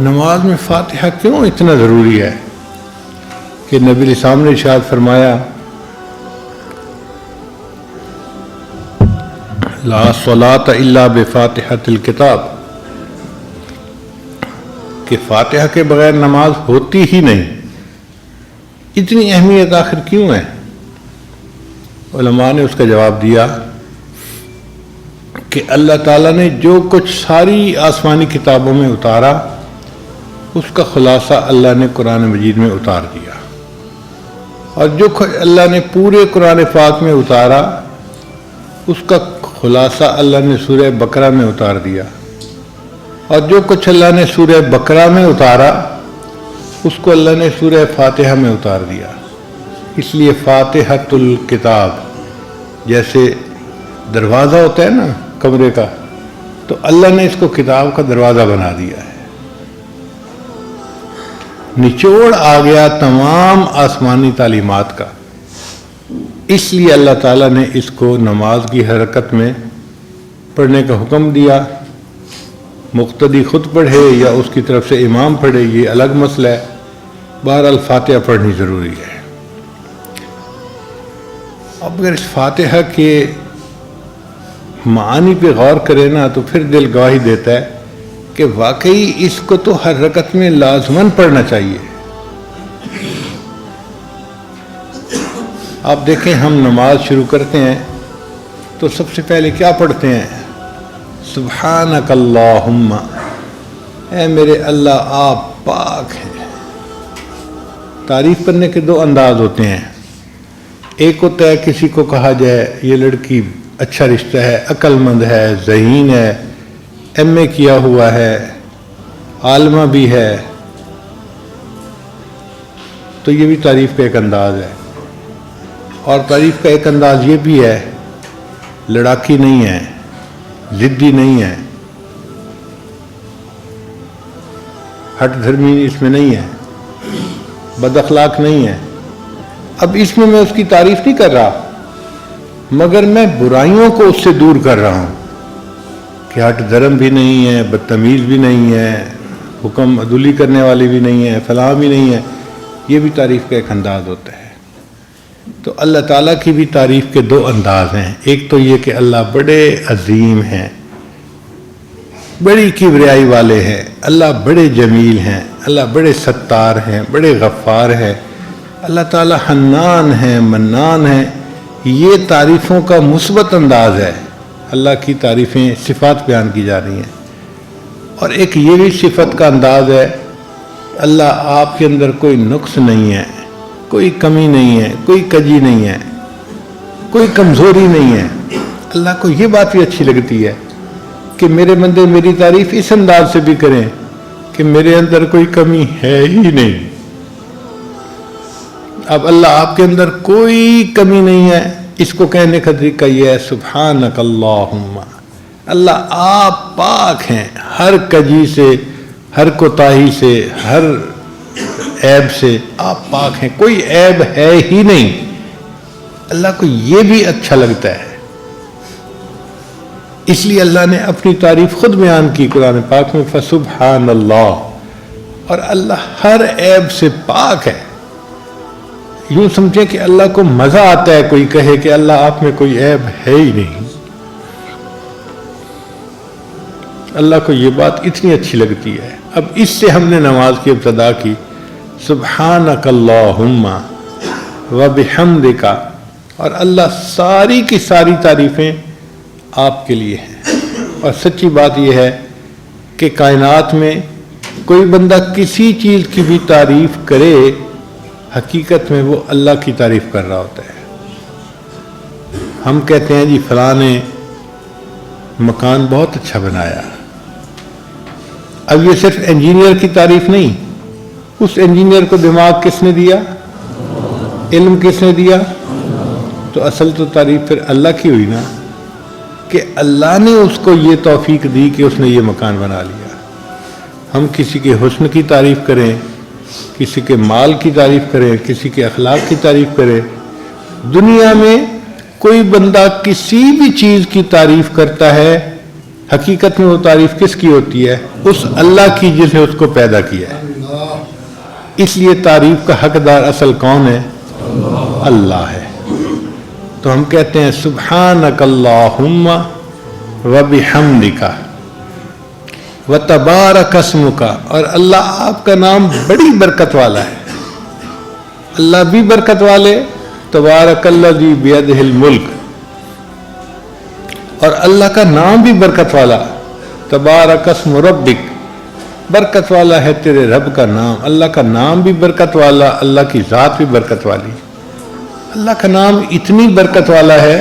نماز میں فاتحہ کیوں اتنا ضروری ہے کہ نبی علیہ السلام نے ارشاد فرمایا لا صلاۃ الا بفاتحۃ الکتاب، کہ فاتحہ کے بغیر نماز ہوتی ہی نہیں۔ اتنی اہمیت آخر کیوں ہے؟ علماء نے اس کا جواب دیا کہ اللہ تعالیٰ نے جو کچھ ساری آسمانی کتابوں میں اتارا اس کا خلاصہ اللہ نے قرآن مجید میں اتار دیا، اور جو اللہ نے پورے قرآن پاک میں اتارا اس کا خلاصہ اللہ نے سورہ بقرہ میں اتار دیا، اور جو کچھ اللہ نے سورہ بقرہ میں اتارا اس کو اللہ نے سورہ فاتحہ میں اتار دیا۔ اس لیے فاتحۃ الکتاب، جیسے دروازہ ہوتا ہے نا کمرے کا، تو اللہ نے اس کو کتاب کا دروازہ بنا دیا ہے۔ نچوڑ آ گیا تمام آسمانی تعلیمات کا، اس لیے اللہ تعالیٰ نے اس کو نماز کی حرکت میں پڑھنے کا حکم دیا۔ مقتدی خود پڑھے یا اس کی طرف سے امام پڑھے یہ الگ مسئلہ ہے، بہرحال فاتحہ پڑھنی ضروری ہے۔ اب اگر اس فاتحہ کے معانی پہ غور کرے نا تو پھر دل گواہی دیتا ہے کہ واقعی اس کو تو ہر رکعت میں لازماً پڑھنا چاہیے۔ آپ دیکھیں ہم نماز شروع کرتے ہیں تو سب سے پہلے کیا پڑھتے ہیں؟ سبحانک اللہم، اے میرے اللہ آپ پاک ہیں۔ تعریف کرنے کے دو انداز ہوتے ہیں، ایک ہوتا ہے کسی کو کہا جائے یہ لڑکی اچھا رشتہ ہے، عقل مند ہے، ذہین ہے، ایم اے کیا ہوا ہے، عالمہ بھی ہے، تو یہ بھی تعریف کا ایک انداز ہے۔ اور تعریف کا ایک انداز یہ بھی ہے لڑاکی نہیں ہے، ضدی نہیں ہے، ہٹ دھرمی اس میں نہیں ہے، بد اخلاق نہیں ہے۔ اب اس میں اس کی تعریف نہیں کر رہا، مگر میں برائیوں کو اس سے دور کر رہا ہوں کہ ہٹ دھرم بھی نہیں ہے، بدتمیز بھی نہیں ہے، حکم عدولی کرنے والی بھی نہیں ہے، فلاں بھی نہیں ہے۔ یہ بھی تعریف کا ایک انداز ہوتا ہے۔ تو اللہ تعالیٰ کی بھی تعریف کے دو انداز ہیں، ایک تو یہ کہ اللہ بڑے عظیم ہیں، بڑی کبریائی والے ہیں، اللہ بڑے جمیل ہیں، اللہ بڑے ستار ہیں، بڑے غفار ہیں، اللہ تعالیٰ حنان ہیں، منان ہیں۔ یہ تعریفوں کا مثبت انداز ہے، اللہ کی تعریفیں صفات بیان کی جا رہی ہیں۔ اور ایک یہ بھی صفت کا انداز ہے، اللہ آپ کے اندر کوئی نقص نہیں ہے، کوئی کمی نہیں ہے، کوئی کجی نہیں ہے، کوئی کمزوری نہیں ہے۔ اللہ کو یہ بات بھی اچھی لگتی ہے کہ میرے بندے میری تعریف اس انداز سے بھی کریں کہ میرے اندر کوئی کمی ہے ہی نہیں۔ اب اللہ آپ کے اندر کوئی کمی نہیں ہے، اس کو کہنے کا طریقہ یہ ہے سبحانک اللہم، اللہ آپ پاک ہیں ہر کجی سے، ہر کوتاہی سے، ہر عیب سے، آپ پاک ہیں، کوئی عیب ہے ہی نہیں۔ اللہ کو یہ بھی اچھا لگتا ہے، اس لیے اللہ نے اپنی تعریف خود بیان کی قرآن پاک میں فسبحان اللہ، اور اللہ ہر عیب سے پاک ہے۔ یوں سمجھیں کہ اللہ کو مزہ آتا ہے کوئی کہے کہ اللہ آپ میں کوئی عیب ہے ہی نہیں۔ اللہ کو یہ بات اتنی اچھی لگتی ہے۔ اب اس سے ہم نے نماز کی ابتدا کی، سبحانک اللہم وبحمدک، اور اللہ ساری کی ساری تعریفیں آپ کے لیے ہیں۔ اور سچی بات یہ ہے کہ کائنات میں کوئی بندہ کسی چیز کی بھی تعریف کرے، حقیقت میں وہ اللہ کی تعریف کر رہا ہوتا ہے۔ ہم کہتے ہیں جی فلاں نے مکان بہت اچھا بنایا، اب یہ صرف انجینئر کی تعریف نہیں، اس انجینئر کو دماغ کس نے دیا، علم کس نے دیا، تو اصل تو تعریف پھر اللہ کی ہوئی نا، کہ اللہ نے اس کو یہ توفیق دی کہ اس نے یہ مکان بنا لیا۔ ہم کسی کے حسن کی تعریف کریں، کسی کے مال کی تعریف کریں، کسی کے اخلاق کی تعریف کریں، دنیا میں کوئی بندہ کسی بھی چیز کی تعریف کرتا ہے، حقیقت میں وہ تعریف کس کی ہوتی ہے؟ اس اللہ کی جس نے اس کو پیدا کیا ہے۔ اس لیے تعریف کا حقدار اصل کون ہے؟ اللہ ہے۔ تو ہم کہتے ہیں سبحانک اللہم وبحمدک وتبارک اسمک، اور اللہ آپ کا نام بڑی برکت والا ہے۔ اللہ بھی برکت والے، تبارک الذی بیدہ الملک، اور اللہ کا نام بھی برکت والا، تبارک اسم ربک، برکت والا ہے تیرے رب کا نام۔ اللہ کا نام بھی برکت والا، اللہ کی ذات بھی برکت والی۔ اللہ کا نام اتنی برکت والا ہے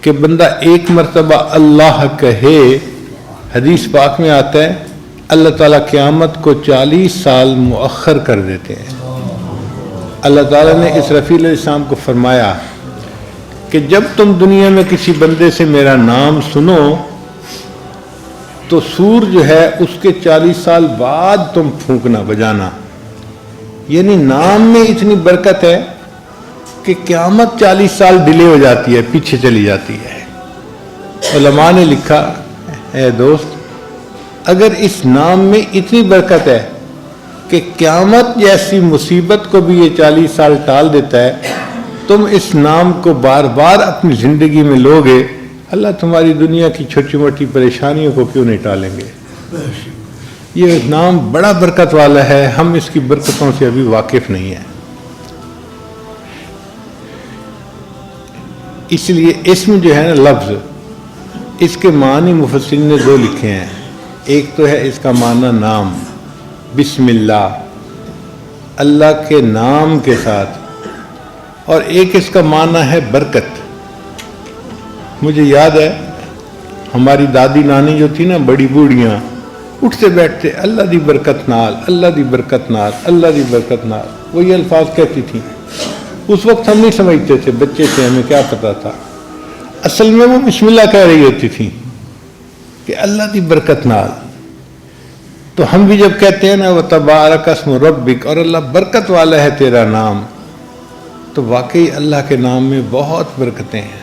کہ بندہ ایک مرتبہ اللہ کہے، حدیث پاک میں آتا ہے اللہ تعالیٰ قیامت کو 40 سال مؤخر کر دیتے ہیں۔ اللہ تعالیٰ نے اسرافیل علیہ السلام کو فرمایا کہ جب تم دنیا میں کسی بندے سے میرا نام سنو تو سور جو ہے اس کے 40 سال بعد تم پھونکنا بجانا، یعنی نام میں اتنی برکت ہے کہ قیامت 40 سال ڈیلے ہو جاتی ہے، پیچھے چلی جاتی ہے۔ علماء نے لکھا، اے دوست، اگر اس نام میں اتنی برکت ہے کہ قیامت جیسی مصیبت کو بھی یہ 40 سال ٹال دیتا ہے، تم اس نام کو بار بار اپنی زندگی میں لوگے، اللہ تمہاری دنیا کی چھوٹی موٹی پریشانیوں کو کیوں نہیں ٹالیں گے؟ یہ نام بڑا برکت والا ہے، ہم اس کی برکتوں سے ابھی واقف نہیں ہیں۔ اس لیے اسم جو ہے نا، لفظ، اس کے معنی مفسرین نے 2 لکھے ہیں۔ ایک تو ہے اس کا معنی نام، بسم اللہ، اللہ کے نام کے ساتھ، اور ایک اس کا معنی ہے برکت۔ مجھے یاد ہے ہماری دادی نانی جو تھی نا، بڑی بوڑھیاں، اٹھتے بیٹھتے اللہ دی برکت نال، اللہ دی برکت نال، اللہ دی برکت نال، وہی الفاظ کہتی تھیں۔ اس وقت ہم نہیں سمجھتے تھے، بچے تھے، ہمیں کیا پتا تھا۔ اصل میں وہ بسم اللہ کہہ رہی ہوتی تھی کہ اللہ دی برکت نال۔ تو ہم بھی جب کہتے ہیں نا وتبارک اسم ربک، اور اللہ برکت والا ہے تیرا نام، تو واقعی اللہ کے نام میں بہت برکتیں ہیں۔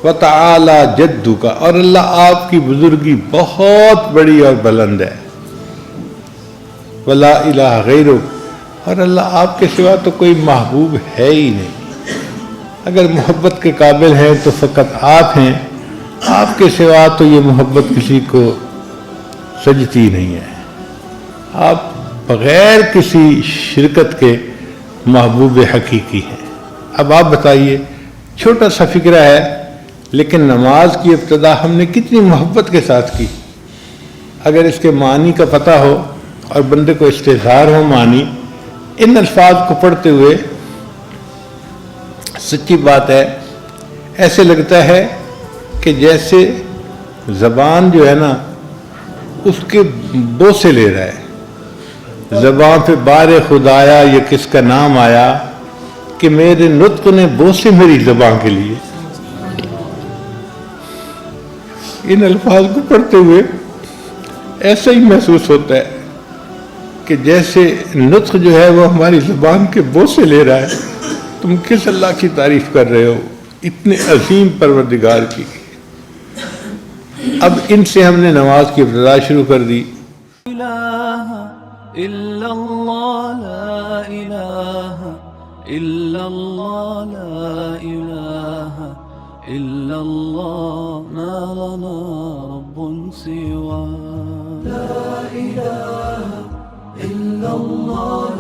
وتعالی جدک، اور اللہ آپ کی بزرگی بہت بڑی اور بلند ہے۔ ولا الہ غیرک، اور اللہ آپ کے سوا تو کوئی محبوب ہے ہی نہیں۔ اگر محبت کے قابل ہیں تو فقط آپ ہیں، آپ کے سوا تو یہ محبت کسی کو سجتی نہیں ہے۔ آپ بغیر کسی شرکت کے محبوب حقیقی ہیں۔ اب آپ بتائیے، چھوٹا سا فکرہ ہے لیکن نماز کی ابتدا ہم نے کتنی محبت کے ساتھ کی۔ اگر اس کے معنی کا پتہ ہو اور بندے کو استحضار ہو معنی، ان الفاظ کو پڑھتے ہوئے سچی بات ہے ایسے لگتا ہے کہ جیسے زبان جو ہے نا اس کے بوسے لے رہا ہے۔ زبان پہ بار خدایا یہ کس کا نام آیا کہ میرے نطق نے بوسے میری زبان کے لیے۔ ان الفاظ کو پڑھتے ہوئے ایسا ہی محسوس ہوتا ہے کہ جیسے نطق جو ہے وہ ہماری زبان کے بوسے لے رہا ہے۔ تم کس اللہ کی تعریف کر رہے ہو، اتنے عظیم پروردگار کی۔ اب ان سے ہم نے نماز کی ابتدا شروع کر دی۔ إلا الله لا إله إلا الله لا إله إلا الله ما لنا رب سواه لا إله إلا الله